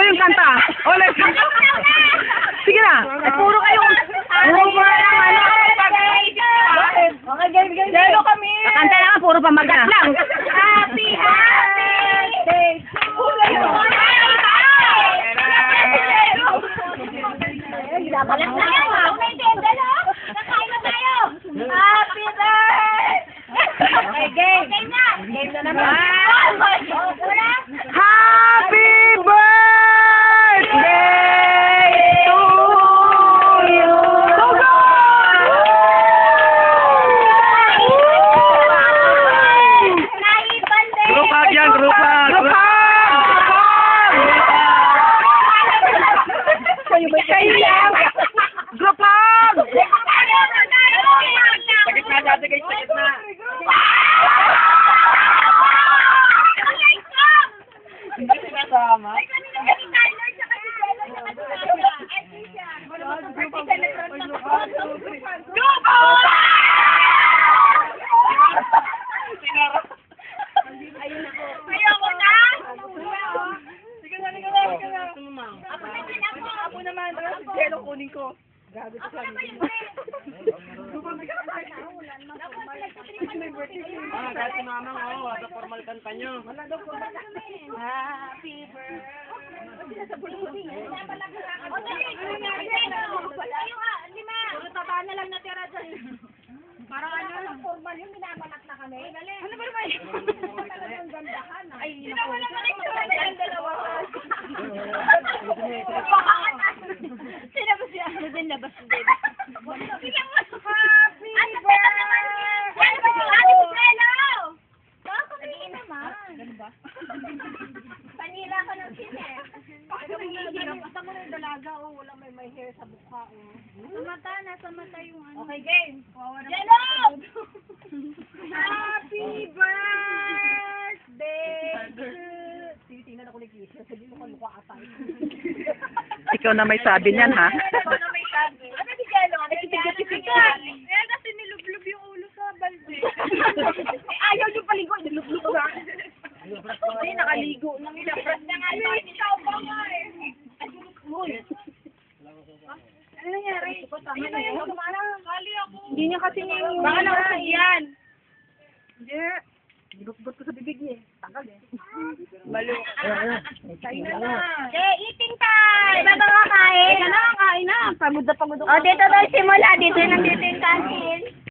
yung kanta. Ulit. Sige na. Puro kayong... Okay, game. Lalo kami. Kanta na puro pamagat lang. Happy birthday to you. Balat na yan. May tenda, no? Nakain na tayo. Happy birthday. Okay, game. Game na naman. Happy birthday to you. So Grupag yan, grupag. Kayo lang. Grupag. Sakit na dati guys, sakit na. Hindi sinasama. Ayoko na. Sige na. Ako naman. Jello kunin ko. Kahit si mamang, wala formal kanta nyo. Happy birthday. Puro taba na lang natira dyan. Parang ano, formal yung minamanat na kami. Ano ba naman? Talagang gandahan. Ay, minamanat na lang yung dalawa. Sinabas siya. Ano din, labas din. Happy birthday! Ano ba siya? Sabihin naman. Ganun ba? Panira ka ng sine. Basta mo na yung dalaga, wala may hair sa mukha. Nasa mata yung ano. Okay, game. Jello! Happy birthday! Tingnan ako ni Kisha. Sabi mo kung mukha atay. Ikaw na may sabi niyan, ha? Ikaw na may sabi. Ano si Jello? Kaya kasi nilublub yung ulo sa balde. Ayaw yung paligo. Nilublub ka. Hindi, nakaligo. Nangilabras na nga. Hindi siya upang nga eh. Ano nangyari? Tama na yun. Kali ako. Hindi niya kasi niya yung... Baka nausag yan. Hindi. Ginukbot ko sa bibig niya. Tagal eh. Balo. Kain na na. Okay, eating time! Iba ba nga kain? Ika na, kain na. Pagod na pagod ako. O, dito daw simula. Dito